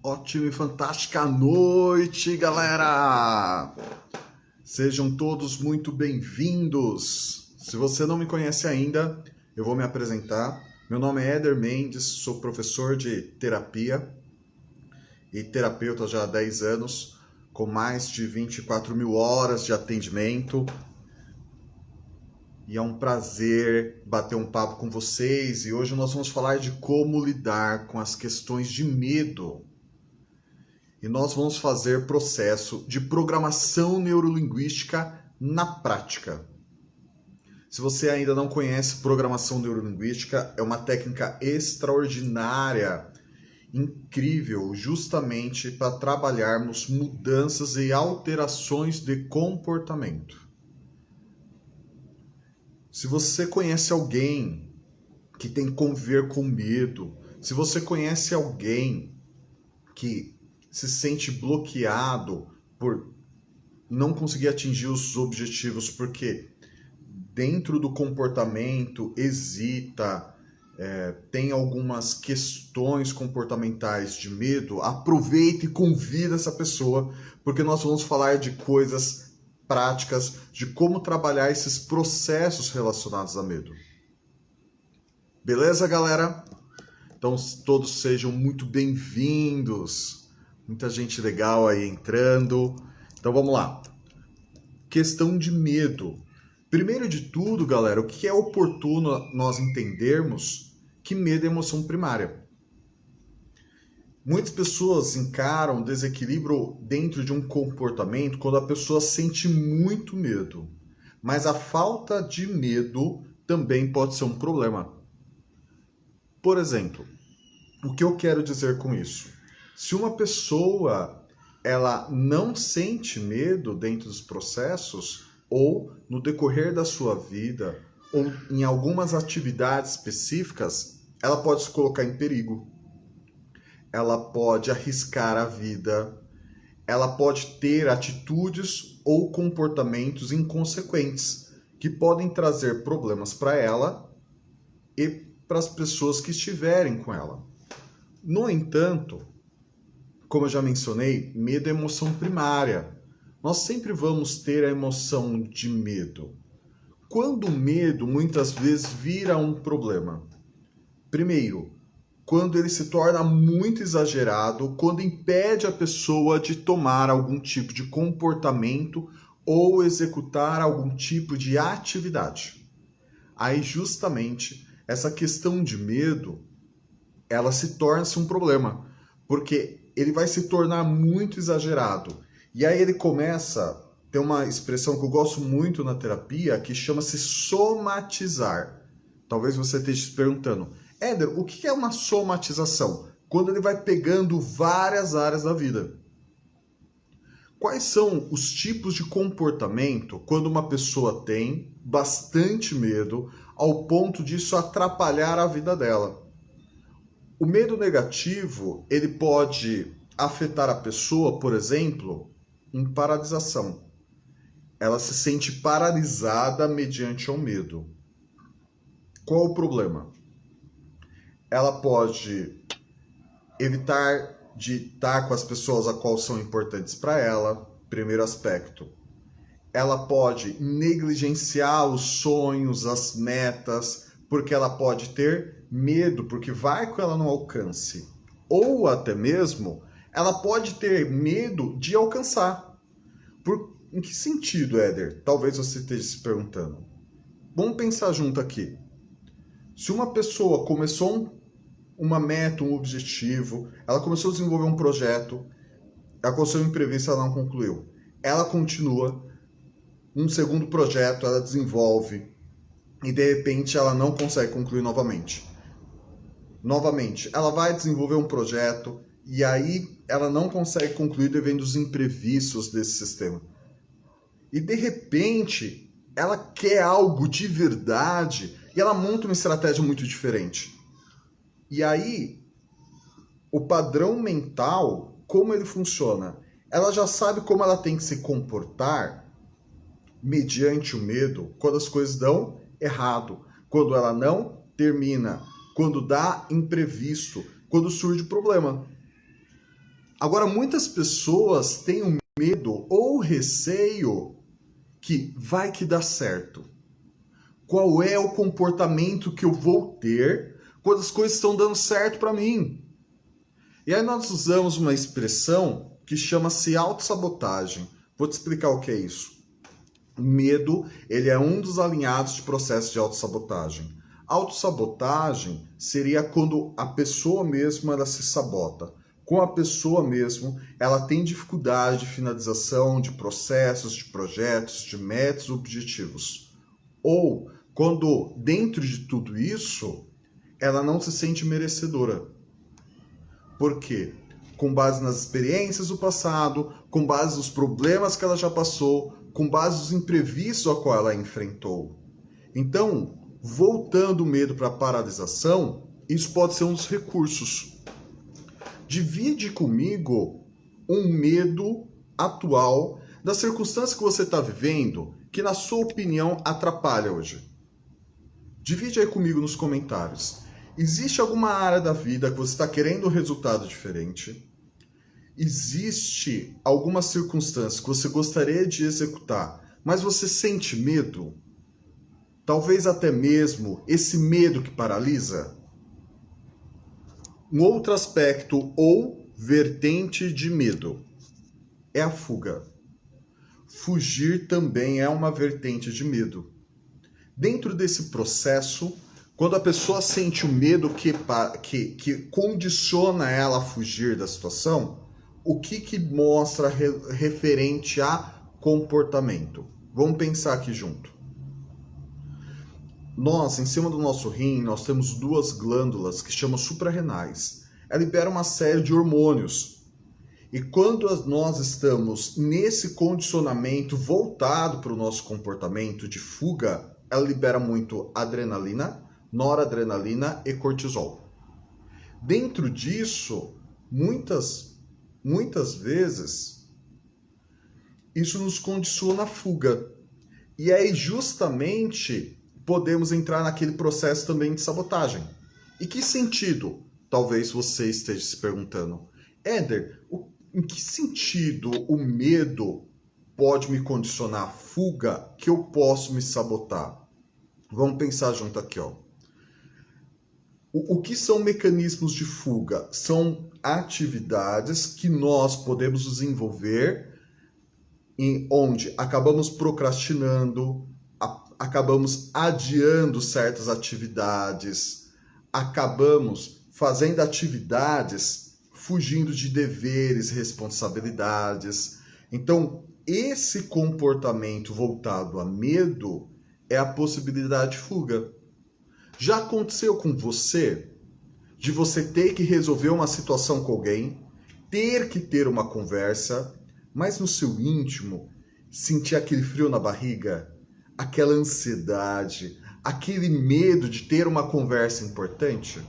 Ótima e fantástica noite, galera! Sejam todos muito bem-vindos. Se você não me conhece ainda, eu vou me apresentar. Meu nome é Éder Mendes, sou professor de terapia e terapeuta já há 10 anos, com mais de 24 mil horas de atendimento. E é um prazer bater um papo com vocês. E hoje nós vamos falar de como lidar com as questões de medo. E nós vamos fazer processo de programação neurolinguística na prática. Se você ainda não conhece programação neurolinguística, é uma técnica extraordinária, incrível, justamente para trabalharmos mudanças e alterações de comportamento. Se você conhece alguém que tem que conviver com medo, se você conhece alguém que se sente bloqueado por não conseguir atingir os objetivos porque dentro do comportamento hesita, tem algumas questões comportamentais de medo, aproveita e convida essa pessoa, porque nós vamos falar de coisas práticas, de como trabalhar esses processos relacionados a medo. Beleza, galera? Então todos sejam muito bem-vindos. Muita gente legal aí entrando. Então vamos lá. Questão de medo. Primeiro de tudo, galera, o que é oportuno nós entendermos que medo é emoção primária. Muitas pessoas encaram desequilíbrio dentro de um comportamento quando a pessoa sente muito medo. Mas a falta de medo também pode ser um problema. Por exemplo, o que eu quero dizer com isso? Se uma pessoa ela não sente medo dentro dos processos, ou no decorrer da sua vida, ou em algumas atividades específicas, ela pode se colocar em perigo. Ela pode arriscar a vida, ela pode ter atitudes ou comportamentos inconsequentes, que podem trazer problemas para ela e para as pessoas que estiverem com ela. No entanto, como eu já mencionei, medo é emoção primária. Nós sempre vamos ter a emoção de medo. Quando o medo muitas vezes vira um problema? Primeiro, quando ele se torna muito exagerado, quando impede a pessoa de tomar algum tipo de comportamento ou executar algum tipo de atividade. Aí justamente essa questão de medo, ela se torna-se um problema, porque ele vai se tornar muito exagerado. E aí ele começa, tem uma expressão que eu gosto muito na terapia, que chama-se somatizar. Talvez você esteja se perguntando, Éder, o que é uma somatização? Quando ele vai pegando várias áreas da vida. Quais são os tipos de comportamento quando uma pessoa tem bastante medo ao ponto disso atrapalhar a vida dela? O medo negativo, ele pode afetar a pessoa, por exemplo, em paralisação. Ela se sente paralisada mediante o medo. Qual o problema? Ela pode evitar de estar com as pessoas a qual são importantes para ela, primeiro aspecto. Ela pode negligenciar os sonhos, as metas, porque ela pode ter medo, porque vai que ela não alcance. Ou até mesmo, ela pode ter medo de alcançar. Em que sentido, Éder? Talvez você esteja se perguntando. Vamos pensar junto aqui. Se uma pessoa começou uma meta, um objetivo, ela começou a desenvolver um projeto, aconteceu um imprevisto, ela não concluiu. Ela continua, um segundo projeto, ela desenvolve, e de repente ela não consegue concluir novamente. Novamente, ela vai desenvolver um projeto, e aí ela não consegue concluir devido aos imprevistos desse sistema. E de repente, ela quer algo de verdade, e ela monta uma estratégia muito diferente. E aí, o padrão mental, como ele funciona? Ela já sabe como ela tem que se comportar mediante o medo quando as coisas dão errado, quando ela não termina, quando dá imprevisto, quando surge problema. Agora, muitas pessoas têm o medo ou receio que vai que dá certo. Qual é o comportamento que eu vou ter quando as coisas estão dando certo para mim? E aí nós usamos uma expressão que chama-se autossabotagem. Vou te explicar o que é isso. O medo, ele é um dos alinhados de processo de autossabotagem. Autossabotagem seria quando a pessoa mesma ela se sabota. Com a pessoa mesmo, ela tem dificuldade de finalização de processos, de projetos, de metas, objetivos. Ou quando dentro de tudo isso, ela não se sente merecedora. Por quê? Com base nas experiências do passado, com base nos problemas que ela já passou, com base nos imprevistos a qual ela enfrentou. Então, voltando o medo para a paralisação, isso pode ser um dos recursos. Divide comigo um medo atual da circunstância que você está vivendo que, na sua opinião, atrapalha hoje. Divide aí comigo nos comentários. Existe alguma área da vida que você está querendo um resultado diferente? Existe alguma circunstância que você gostaria de executar, mas você sente medo? Talvez até mesmo esse medo que paralisa? Um outro aspecto ou vertente de medo é a fuga. Fugir também é uma vertente de medo. Dentro desse processo, quando a pessoa sente o medo que condiciona ela a fugir da situação, o que mostra referente a comportamento? Vamos pensar aqui junto. Nós, em cima do nosso rim, nós temos duas glândulas que chamam suprarrenais. Ela libera uma série de hormônios. E quando nós estamos nesse condicionamento voltado para o nosso comportamento de fuga, ela libera muito adrenalina, noradrenalina e cortisol. Dentro disso, muitas vezes, isso nos condiciona a fuga. E aí, justamente, podemos entrar naquele processo também de sabotagem. E que sentido? Talvez você esteja se perguntando. Éder, em que sentido o medo pode me condicionar a fuga que eu posso me sabotar? Vamos pensar junto aqui, ó. O que são mecanismos de fuga? São atividades que nós podemos desenvolver em onde acabamos procrastinando, acabamos adiando certas atividades, acabamos fazendo atividades fugindo de deveres, responsabilidades. Então, esse comportamento voltado a medo é a possibilidade de fuga. Já aconteceu com você de você ter que resolver uma situação com alguém, ter que ter uma conversa, mas no seu íntimo sentir aquele frio na barriga, aquela ansiedade, aquele medo de ter uma conversa importante?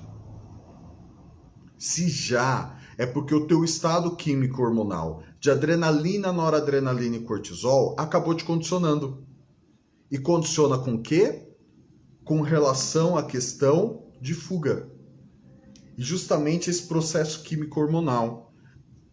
Se já, é porque o teu estado químico hormonal de adrenalina, noradrenalina e cortisol acabou te condicionando. E condiciona com o quê? Com relação à questão de fuga. E justamente esse processo químico hormonal.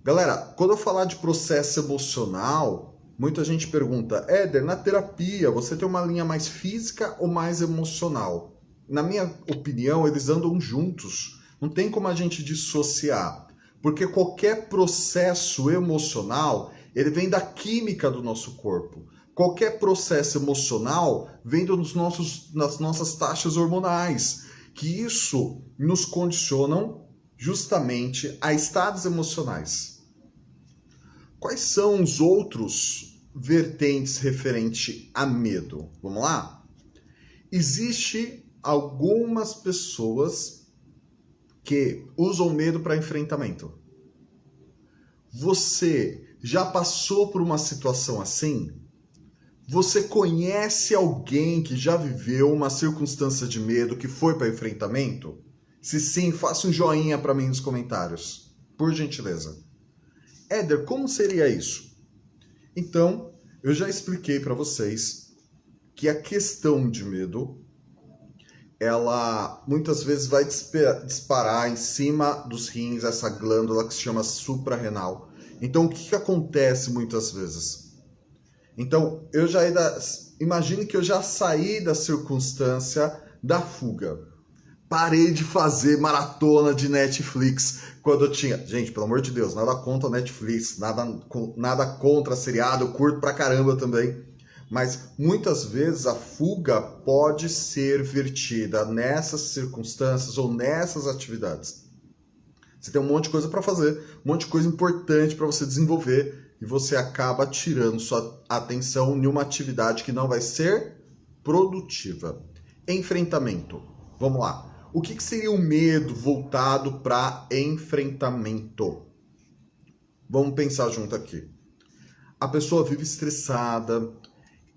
Galera, quando eu falar de processo emocional, muita gente pergunta, Éder, na terapia você tem uma linha mais física ou mais emocional? Na minha opinião, eles andam juntos. Não tem como a gente dissociar. Porque qualquer processo emocional, ele vem da química do nosso corpo. Qualquer processo emocional vem das nossas taxas hormonais, que isso nos condicionam justamente a estados emocionais. Quais são os outros vertentes referentes a medo? Vamos lá? Existe algumas pessoas que usam medo para enfrentamento. Você já passou por uma situação assim? Você conhece alguém que já viveu uma circunstância de medo que foi para enfrentamento? Se sim, faça um joinha para mim nos comentários, por gentileza. Éder, como seria isso? Então, eu já expliquei para vocês que a questão de medo ela muitas vezes vai disparar em cima dos rins essa glândula que se chama suprarrenal. Então, o que acontece muitas vezes? Então, imagine que eu já saí da circunstância da fuga. Parei de fazer maratona de Netflix quando eu tinha... Gente, pelo amor de Deus, nada contra Netflix, nada contra seriado, eu curto pra caramba também. Mas muitas vezes a fuga pode ser vertida nessas circunstâncias ou nessas atividades. Você tem um monte de coisa para fazer, um monte de coisa importante para você desenvolver e você acaba tirando sua atenção em uma atividade que não vai ser produtiva. Enfrentamento. Vamos lá. O que seria o medo voltado para enfrentamento? Vamos pensar junto aqui. A pessoa vive estressada,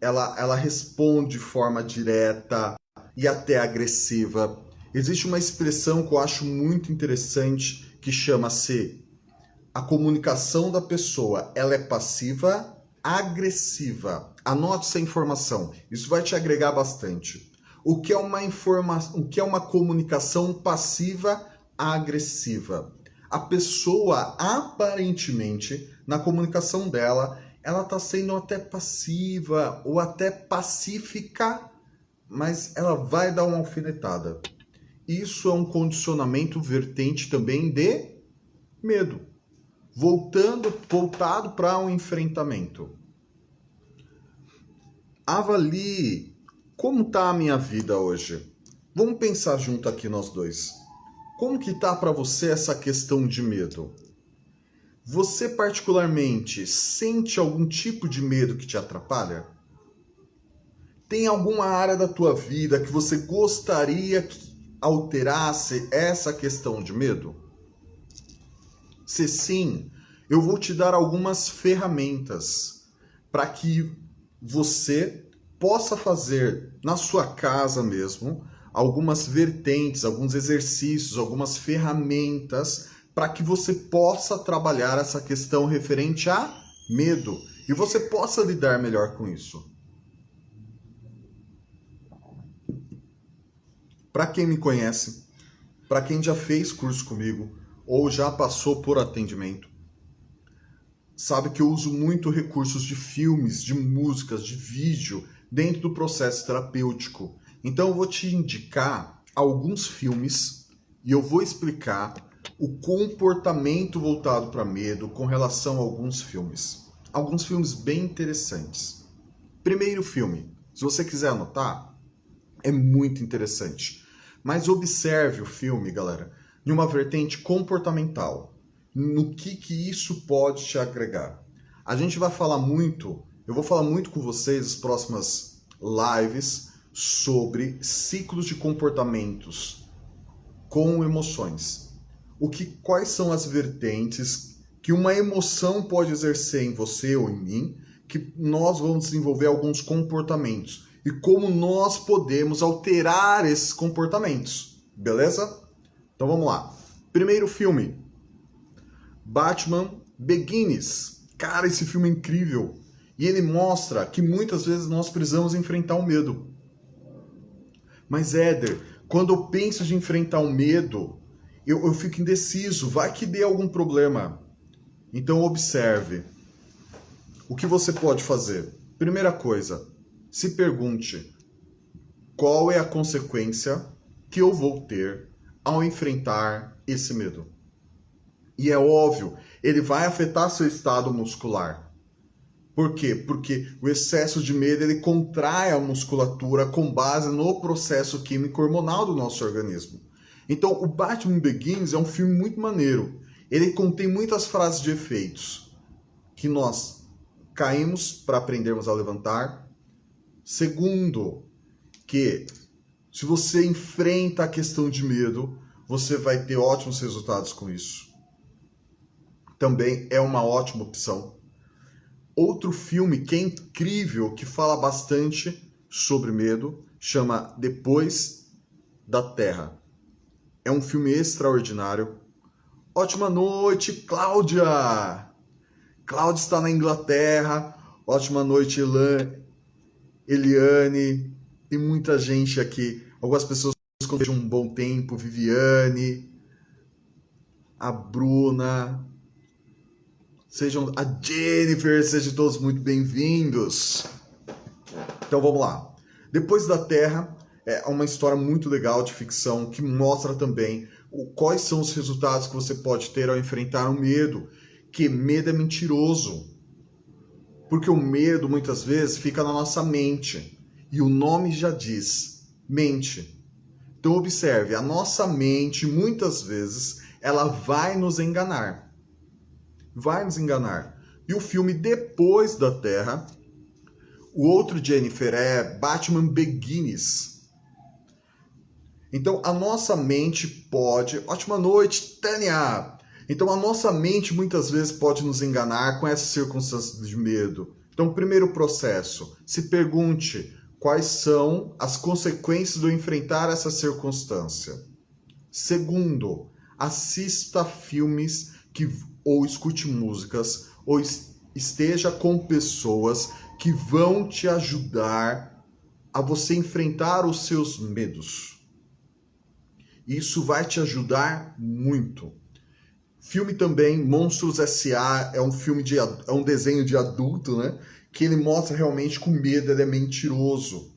ela responde de forma direta e até agressiva. Existe uma expressão que eu acho muito interessante que chama-se a comunicação da pessoa. Ela é passiva, agressiva. Anote essa informação. Isso vai te agregar bastante. O que é uma comunicação passiva agressiva? A pessoa, aparentemente, na comunicação dela, ela está sendo até passiva ou até pacífica, mas ela vai dar uma alfinetada. Isso é um condicionamento vertente também de medo. Voltado para um enfrentamento. Avalie como está a minha vida hoje. Vamos pensar junto aqui nós dois. Como que está para você essa questão de medo? Você particularmente sente algum tipo de medo que te atrapalha? Tem alguma área da tua vida que você gostaria que alterasse essa questão de medo? Se sim, eu vou te dar algumas ferramentas para que você possa fazer na sua casa mesmo algumas vertentes, alguns exercícios, algumas ferramentas para que você possa trabalhar essa questão referente a medo e você possa lidar melhor com isso. Para quem me conhece, para quem já fez curso comigo ou já passou por atendimento, sabe que eu uso muito recursos de filmes, de músicas, de vídeo dentro do processo terapêutico. Então eu vou te indicar alguns filmes e eu vou explicar o comportamento voltado para medo com relação a alguns filmes. Alguns filmes bem interessantes. Primeiro filme, se você quiser anotar, é muito interessante. Mas observe o filme, galera, em uma vertente comportamental. No que isso pode te agregar. A gente vai falar muito, eu vou falar muito com vocês nas próximas lives sobre ciclos de comportamentos com emoções. Quais são as vertentes que uma emoção pode exercer em você ou em mim, que nós vamos desenvolver alguns comportamentos e como nós podemos alterar esses comportamentos, beleza? Então vamos lá. Primeiro filme, Batman Begins. Cara, esse filme é incrível. E ele mostra que muitas vezes nós precisamos enfrentar o medo. Mas, Éder, quando eu penso de enfrentar o medo, eu fico indeciso. Vai que dê algum problema. Então, observe. O que você pode fazer? Primeira coisa, se pergunte: qual é a consequência que eu vou ter ao enfrentar esse medo? E é óbvio, ele vai afetar seu estado muscular. Por quê? Porque o excesso de medo ele contrai a musculatura com base no processo químico hormonal do nosso organismo. Então, o Batman Begins é um filme muito maneiro. Ele contém muitas frases de efeitos que nós caímos para aprendermos a levantar. Segundo, que se você enfrenta a questão de medo, você vai ter ótimos resultados com isso. Também é uma ótima opção. Outro filme que é incrível, que fala bastante sobre medo, chama Depois da Terra. É um filme extraordinário. Ótima noite, Cláudia! Cláudia está na Inglaterra. Ótima noite, Eliane. E muita gente aqui. Algumas pessoas de um bom tempo, Viviane, a Bruna, a Jennifer, sejam todos muito bem-vindos. Então vamos lá. Depois da Terra é uma história muito legal de ficção que mostra também quais são os resultados que você pode ter ao enfrentar o medo, que medo é mentiroso. Porque o medo muitas vezes fica na nossa mente. E o nome já diz, mente. Então observe, a nossa mente muitas vezes ela vai nos enganar. Vai nos enganar. E o filme Depois da Terra, o outro Jennifer é Batman Begins. Então a nossa mente pode... Ótima noite, Tânia! Então a nossa mente muitas vezes pode nos enganar com essas circunstâncias de medo. Então, primeiro processo, se pergunte quais são as consequências do enfrentar essa circunstância. Segundo, assista filmes ou escute músicas ou esteja com pessoas que vão te ajudar a você enfrentar os seus medos. Isso vai te ajudar muito. Filme também, Monstros S.A. é um desenho de adulto, né? Que ele mostra realmente que o medo ele é mentiroso.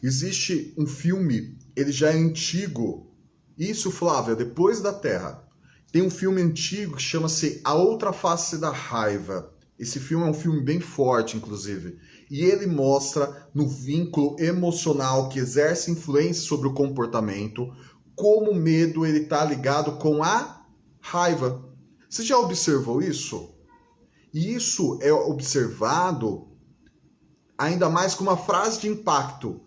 Existe um filme, ele já é antigo. Isso, Flávia, Depois da Terra. Tem um filme antigo que chama-se A Outra Face da Raiva. Esse filme é um filme bem forte, inclusive. E ele mostra no vínculo emocional que exerce influência sobre o comportamento, como o medo ele está ligado com a raiva. Você já observou isso? E isso é observado ainda mais com uma frase de impacto.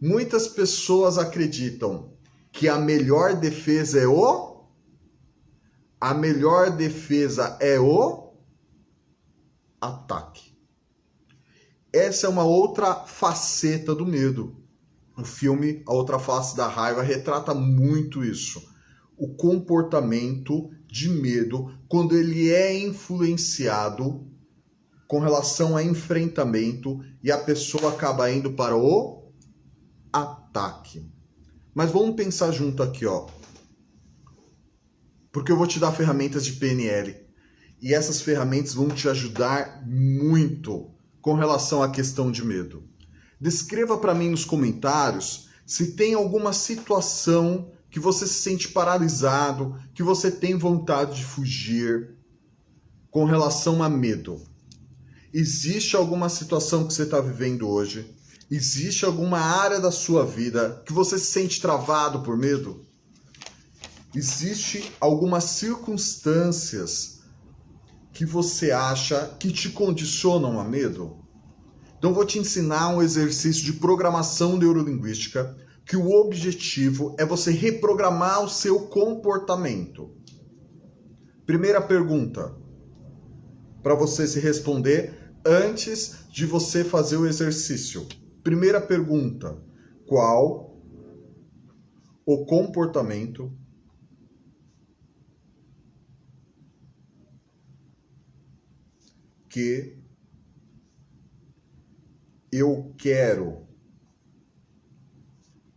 Muitas pessoas acreditam que a melhor defesa é o ataque. Essa é uma outra faceta do medo. O filme A Outra Face da Raiva retrata muito isso. O comportamento de medo quando ele é influenciado com relação a enfrentamento e a pessoa acaba indo para o ataque. Mas vamos pensar junto aqui, ó. Porque eu vou te dar ferramentas de PNL. E essas ferramentas vão te ajudar muito com relação à questão de medo. Descreva para mim nos comentários se tem alguma situação que você se sente paralisado, que você tem vontade de fugir com relação a medo. Existe alguma situação que você está vivendo hoje? Existe alguma área da sua vida que você se sente travado por medo? Existe algumas circunstâncias que você acha que te condicionam a medo? Então vou te ensinar um exercício de programação neurolinguística que o objetivo é você reprogramar o seu comportamento. Primeira pergunta, para você se responder antes de você fazer o exercício. Primeira pergunta, qual o comportamento que eu quero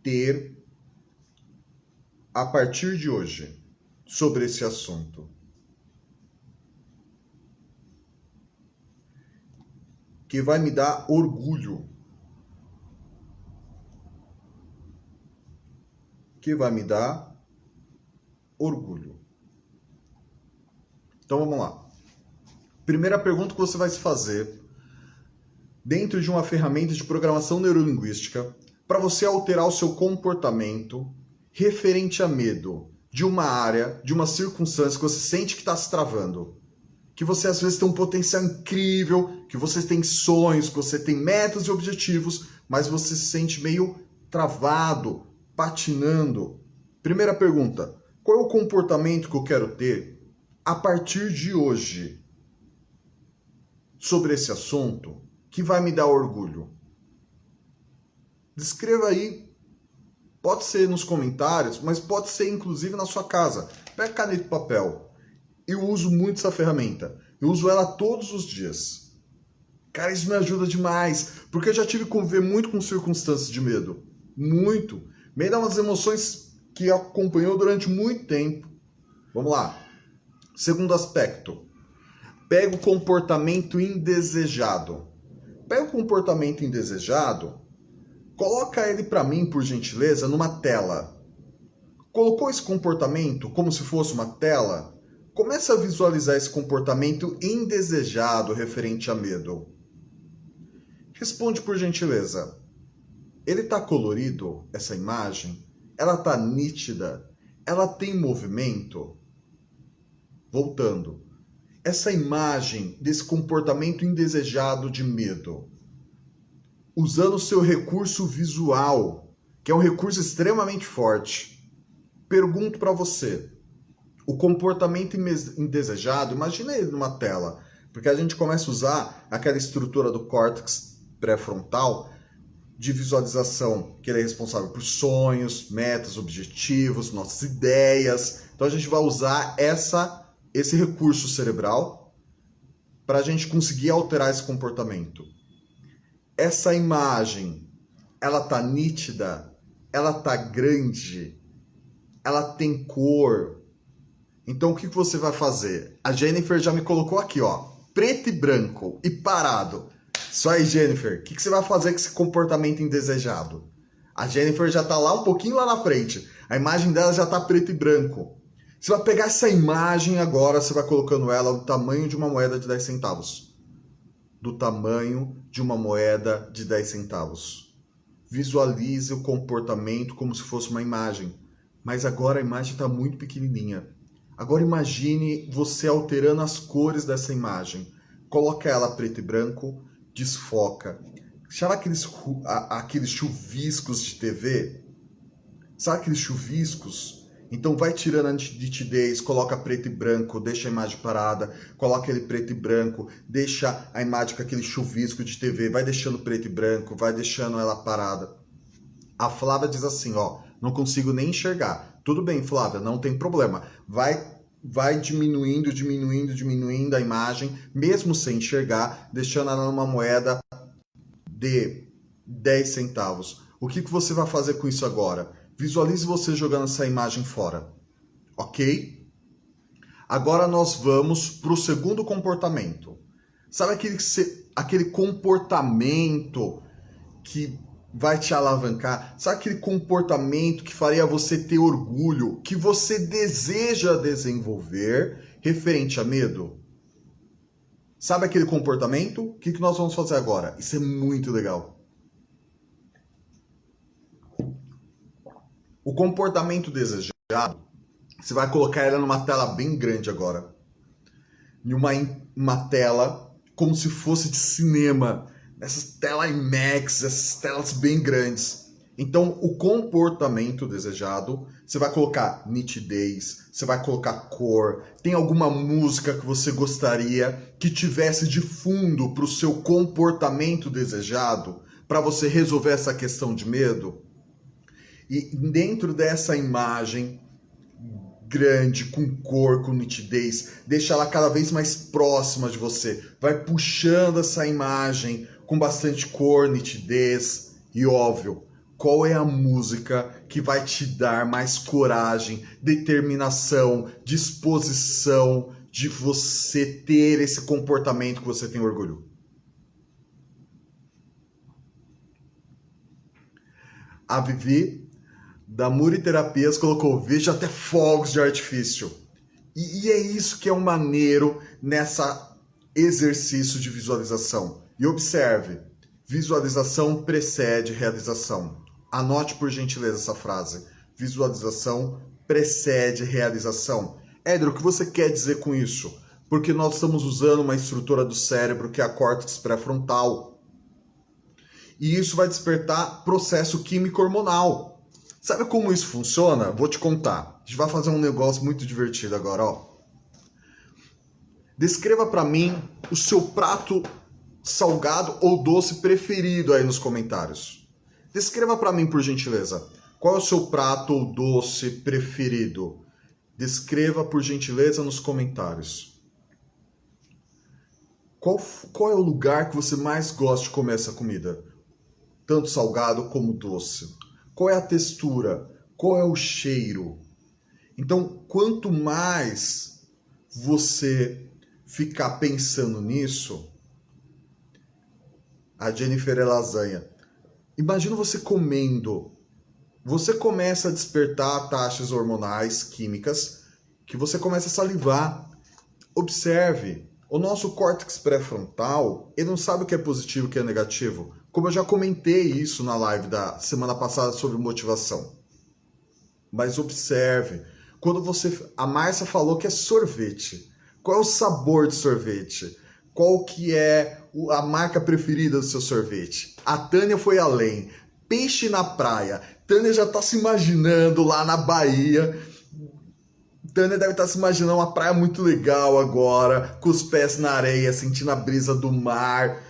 ter a partir de hoje sobre esse assunto? Que vai me dar orgulho. Que vai me dar orgulho. Então vamos lá. Primeira pergunta que você vai se fazer dentro de uma ferramenta de programação neurolinguística para você alterar o seu comportamento referente a medo de uma área, de uma circunstância que você sente que está se travando. Que você às vezes tem um potencial incrível, que você tem sonhos, que você tem metas e objetivos, mas você se sente meio travado, patinando. Primeira pergunta, qual é o comportamento que eu quero ter a partir de hoje sobre esse assunto que vai me dar orgulho? Descreva aí. Pode ser nos comentários, mas pode ser inclusive na sua casa. Pega caneta e papel. Eu uso muito essa ferramenta. Eu uso ela todos os dias. Cara, isso me ajuda demais. Porque eu já tive que conviver muito com circunstâncias de medo. Muito. Medo é umas emoções que acompanhou durante muito tempo. Vamos lá. Segundo aspecto. Pega o comportamento indesejado. Pega o comportamento indesejado, coloca ele para mim, por gentileza, numa tela. Colocou esse comportamento como se fosse uma tela? Começa a visualizar esse comportamento indesejado referente a medo. Responde por gentileza. Ele está colorido, essa imagem? Ela está nítida? Ela tem movimento? Voltando. Essa imagem desse comportamento indesejado de medo, usando o seu recurso visual, que é um recurso extremamente forte, pergunto para você, o comportamento indesejado, imagina ele numa tela, porque a gente começa a usar aquela estrutura do córtex pré-frontal de visualização, que ele é responsável por sonhos, metas, objetivos, nossas ideias. Então a gente vai usar esse recurso cerebral para a gente conseguir alterar esse comportamento. Essa imagem, ela tá nítida, ela tá grande, ela tem cor. Então o que você vai fazer? A Jennifer já me colocou aqui, ó, preto e branco e parado. Isso aí, Jennifer, o que você vai fazer com esse comportamento indesejado? A Jennifer já tá lá um pouquinho lá na frente. A imagem dela já tá preto e branco. Você vai pegar essa imagem agora, você vai colocando ela do tamanho de uma moeda de 10 centavos. Do tamanho de uma moeda de 10 centavos. Visualize o comportamento como se fosse uma imagem. Mas agora a imagem está muito pequenininha. Agora imagine você alterando as cores dessa imagem. Coloca ela preto e branco, desfoca. Sabe aqueles chuviscos de TV? Sabe aqueles chuviscos? Então vai tirando a nitidez, coloca preto e branco, deixa a imagem parada, coloca ele preto e branco, deixa a imagem com aquele chuvisco de TV, vai deixando preto e branco, vai deixando ela parada. A Flávia diz assim, ó, não consigo nem enxergar. Tudo bem, Flávia, não tem problema. Vai diminuindo a imagem, mesmo sem enxergar, deixando ela numa moeda de 10 centavos. O que você vai fazer com isso agora? Visualize você jogando essa imagem fora, ok? Agora nós vamos para o segundo comportamento. Sabe aquele comportamento que vai te alavancar? Sabe aquele comportamento que faria você ter orgulho, que você deseja desenvolver referente a medo? Sabe aquele comportamento? O que nós vamos fazer agora? Isso é muito legal. O comportamento desejado, você vai colocar ela numa tela bem grande agora. Em uma tela como se fosse de cinema. Essas telas IMAX, essas telas bem grandes. Então, o comportamento desejado, você vai colocar nitidez, você vai colocar cor. Tem alguma música que você gostaria que tivesse de fundo para o seu comportamento desejado? Para você resolver essa questão de medo? E dentro dessa imagem grande, com cor, com nitidez, deixa ela cada vez mais próxima de você. Vai puxando essa imagem com bastante cor, nitidez e, óbvio, qual é a música que vai te dar mais coragem, determinação, disposição de você ter esse comportamento que você tem orgulho? A Vivi da Muri Terapias colocou, vejo até fogos de artifício. E é isso que é um maneiro nessa exercício de visualização. E observe, visualização precede realização. Anote por gentileza essa frase. Visualização precede realização. Éder, o que você quer dizer com isso? Porque nós estamos usando uma estrutura do cérebro que é a córtex pré-frontal. E isso vai despertar processo químico hormonal. Sabe como isso funciona? Vou te contar. A gente vai fazer um negócio muito divertido agora, ó. Descreva para mim o seu prato salgado ou doce preferido aí nos comentários. Descreva para mim, por gentileza. Qual é o seu prato ou doce preferido? Descreva, por gentileza, nos comentários. Qual é o lugar que você mais gosta de comer essa comida? Tanto salgado como doce. Qual é a textura? Qual é o cheiro? Então, quanto mais você ficar pensando nisso, a Jennifer é lasanha. Imagina você comendo. Você começa a despertar taxas hormonais, químicas, que você começa a salivar. Observe, o nosso córtex pré-frontal, ele não sabe o que é positivo e o que é negativo. Como eu já comentei isso na live da semana passada sobre motivação. Mas observe, quando a Márcia falou que é sorvete. Qual é o sabor de sorvete? Qual que é a marca preferida do seu sorvete? A Tânia foi além. Peixe na praia. Tânia já está se imaginando lá na Bahia. Tânia deve estar se imaginando uma praia muito legal agora, com os pés na areia, sentindo a brisa do mar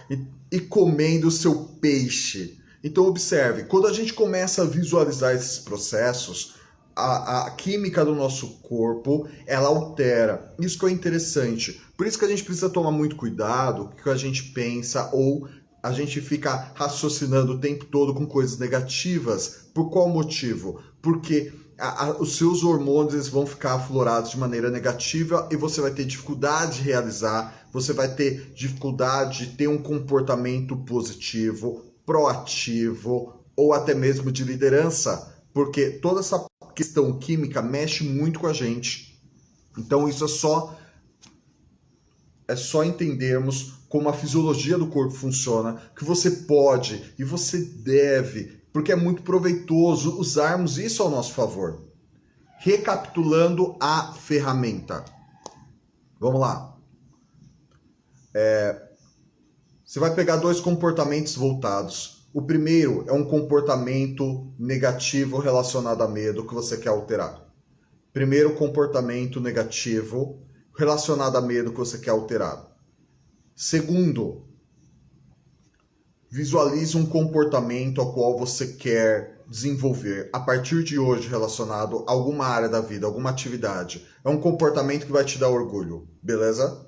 e comendo o seu peixe. Então observe, quando a gente começa a visualizar esses processos, a química do nosso corpo, ela altera. Isso que é interessante. Por isso que a gente precisa tomar muito cuidado com o que a gente pensa ou a gente fica raciocinando o tempo todo com coisas negativas. Por qual motivo? Porque os seus hormônios eles vão ficar aflorados de maneira negativa e você vai ter dificuldade de realizar, você vai ter dificuldade de ter um comportamento positivo, proativo ou até mesmo de liderança, porque toda essa questão química mexe muito com a gente. Então isso é só entendermos como a fisiologia do corpo funciona, que você pode e você deve, porque é muito proveitoso usarmos isso ao nosso favor. Recapitulando a ferramenta. Vamos lá. Você vai pegar 2 comportamentos voltados. O primeiro é um comportamento negativo relacionado a medo que você quer alterar. Primeiro comportamento negativo relacionado a medo que você quer alterar. Segundo, visualize um comportamento ao qual você quer desenvolver a partir de hoje relacionado a alguma área da vida, alguma atividade. É um comportamento que vai te dar orgulho, beleza?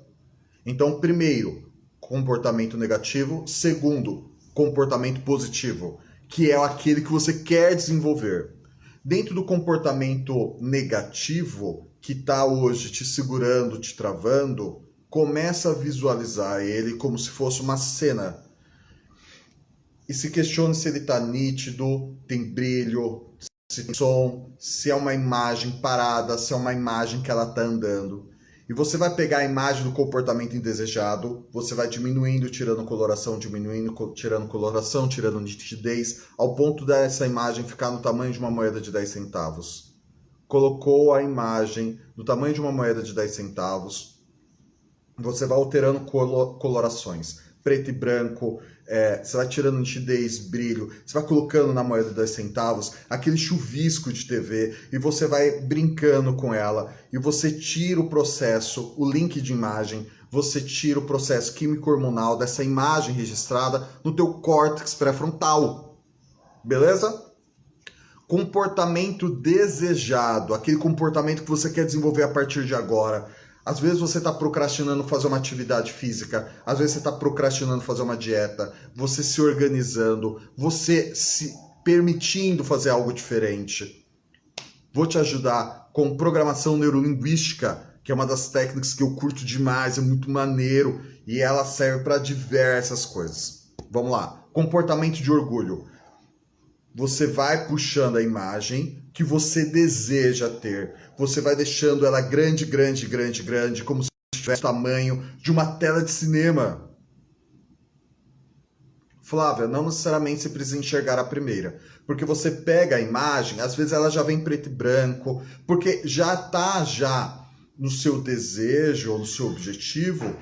Então, primeiro, comportamento negativo. Segundo, comportamento positivo, que é aquele que você quer desenvolver. Dentro do comportamento negativo, que está hoje te segurando, te travando, começa a visualizar ele como se fosse uma cena. E se questione se ele está nítido, tem brilho, se tem som, se é uma imagem parada, se é uma imagem que ela está andando. E você vai pegar a imagem do comportamento indesejado, você vai diminuindo, tirando coloração, diminuindo, tirando coloração, tirando nitidez, ao ponto dessa imagem ficar no tamanho de uma moeda de 10 centavos. Colocou a imagem do tamanho de uma moeda de 10 centavos, você vai alterando colorações, preto e branco, você vai tirando nitidez, brilho, você vai colocando na moeda de 10 centavos aquele chuvisco de TV e você vai brincando com ela e você tira o processo, o link de imagem, você tira o processo químico-hormonal dessa imagem registrada no teu córtex pré-frontal, beleza? Comportamento desejado, aquele comportamento que você quer desenvolver a partir de agora. Às vezes você está procrastinando fazer uma atividade física, às vezes você está procrastinando fazer uma dieta, você se organizando, você se permitindo fazer algo diferente. Vou te ajudar com programação neurolinguística, que é uma das técnicas que eu curto demais, é muito maneiro e ela serve para diversas coisas. Vamos lá, comportamento de orgulho. Você vai puxando a imagem que você deseja ter. Você vai deixando ela grande, grande, grande, grande, como se tivesse o tamanho de uma tela de cinema. Flávia, não necessariamente você precisa enxergar a primeira. Porque você pega a imagem, às vezes ela já vem preto e branco, porque já está no seu desejo ou no seu objetivo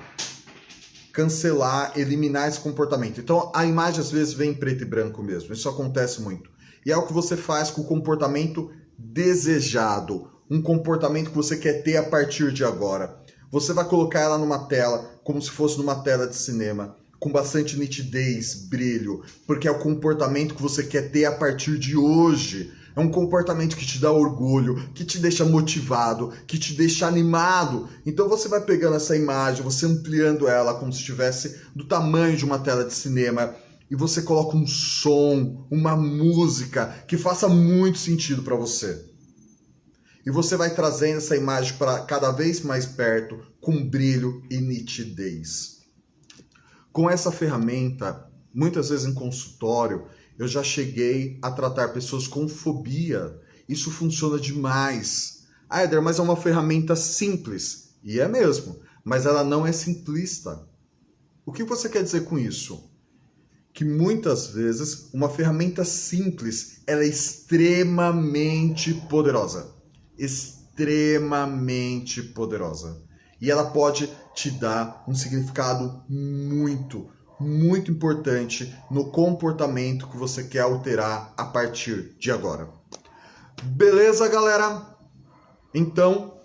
cancelar, eliminar esse comportamento. Então, a imagem às vezes vem em preto e branco mesmo. Isso acontece muito. E é o que você faz com o comportamento desejado. Um comportamento que você quer ter a partir de agora. Você vai colocar ela numa tela, como se fosse numa tela de cinema, com bastante nitidez, brilho, porque é o comportamento que você quer ter a partir de hoje. É um comportamento que te dá orgulho, que te deixa motivado, que te deixa animado. Então você vai pegando essa imagem, você ampliando ela como se estivesse do tamanho de uma tela de cinema. e você coloca um som, uma música que faça muito sentido para você. E você vai trazendo essa imagem para cada vez mais perto, com brilho e nitidez. Com essa ferramenta, muitas vezes em consultório, eu já cheguei a tratar pessoas com fobia. Isso funciona demais. Ah, Éder, mas é uma ferramenta simples. E é mesmo, mas ela não é simplista. O que você quer dizer com isso? Que muitas vezes uma ferramenta simples ela é extremamente poderosa. Extremamente poderosa. E ela pode te dar um significado muito importante no comportamento que você quer alterar a partir de agora. Beleza, galera? Então,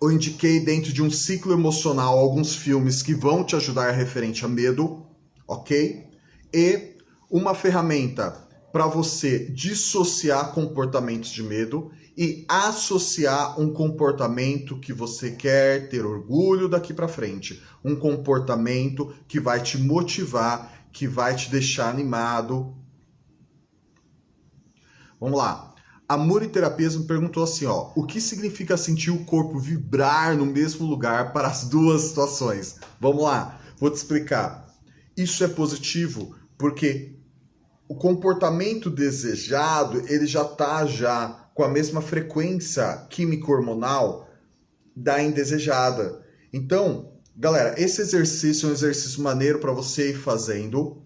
eu indiquei dentro de um ciclo emocional alguns filmes que vão te ajudar referente a medo, ok? E uma ferramenta para você dissociar comportamentos de medo e associar um comportamento que você quer ter orgulho daqui para frente. Um comportamento que vai te motivar, que vai te deixar animado. Vamos lá. A Muri Terapias me perguntou assim, ó, o que significa sentir o corpo vibrar no mesmo lugar para as duas situações? Vamos lá, vou te explicar. Isso é positivo porque o comportamento desejado, ele já está com a mesma frequência químico-hormonal da indesejada. Então, galera, esse exercício é um exercício maneiro para você ir fazendo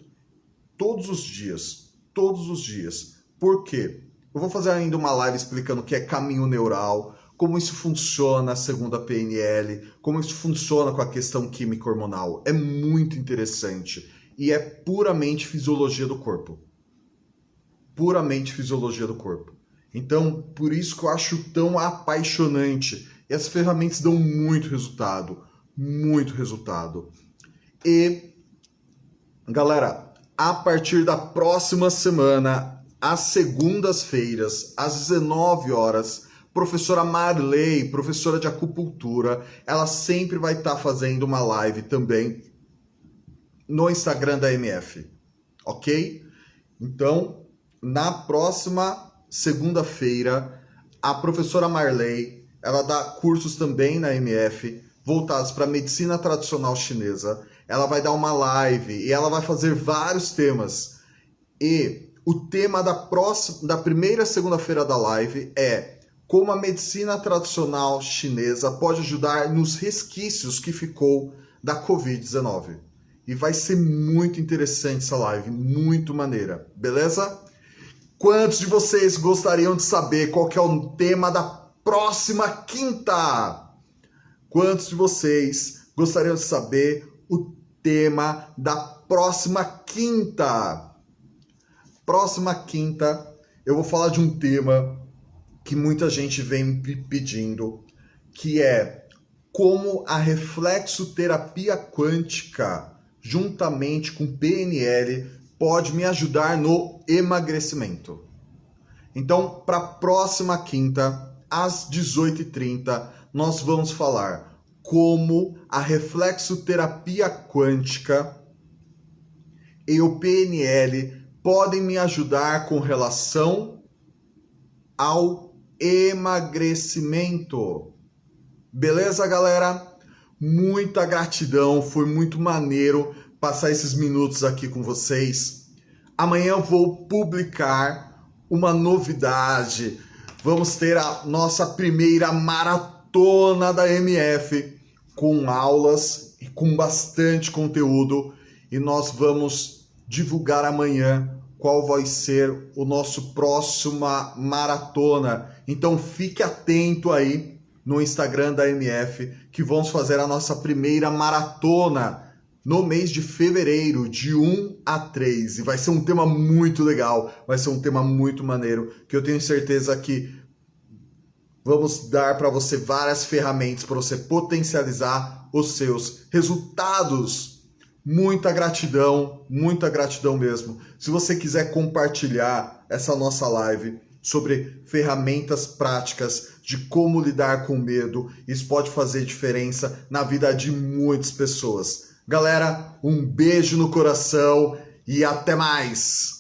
todos os dias. Todos os dias. Por quê? Eu vou fazer ainda uma live explicando o que é caminho neural, como isso funciona segundo a PNL, como isso funciona com a questão químico-hormonal. É muito interessante e é puramente fisiologia do corpo. Puramente fisiologia do corpo. Então, por isso que eu acho tão apaixonante. E as ferramentas dão muito resultado. Muito resultado. E, galera, a partir da próxima semana, às segundas-feiras, às 19 horas, professora Marley, professora de acupuntura, ela sempre vai estar fazendo uma live também no Instagram da MF. Ok? Então, na próxima segunda-feira, a professora Marley, ela dá cursos também na MF, voltados para a medicina tradicional chinesa. Ela vai dar uma live e ela vai fazer vários temas. E o tema da primeira segunda-feira da live é como a medicina tradicional chinesa pode ajudar nos resquícios que ficou da Covid-19. E vai ser muito interessante essa live, muito maneira, beleza? Quantos de vocês gostariam de saber qual que é o tema da próxima quinta? Quantos de vocês gostariam de saber o tema da próxima quinta? Próxima quinta, eu vou falar de um tema que muita gente vem me pedindo, que é como a reflexoterapia quântica, juntamente com PNL, pode me ajudar no emagrecimento. Então, para a próxima quinta, às 18h30, nós vamos falar como a reflexoterapia quântica e o PNL podem me ajudar com relação ao emagrecimento. Beleza, galera? Muita gratidão, foi muito maneiro passar esses minutos aqui com vocês. Amanhã eu vou publicar uma novidade. Vamos ter a nossa primeira maratona da MF com aulas e com bastante conteúdo. E nós vamos divulgar amanhã qual vai ser o nosso próxima maratona. Então fique atento aí no Instagram da MF que vamos fazer a nossa primeira maratona no mês de fevereiro, de 1 a 3. E vai ser um tema muito legal, vai ser um tema muito maneiro, que eu tenho certeza que vamos dar para você várias ferramentas para você potencializar os seus resultados. Muita gratidão mesmo. Se você quiser compartilhar essa nossa live sobre ferramentas práticas de como lidar com medo, isso pode fazer diferença na vida de muitas pessoas. Galera, um beijo no coração e até mais!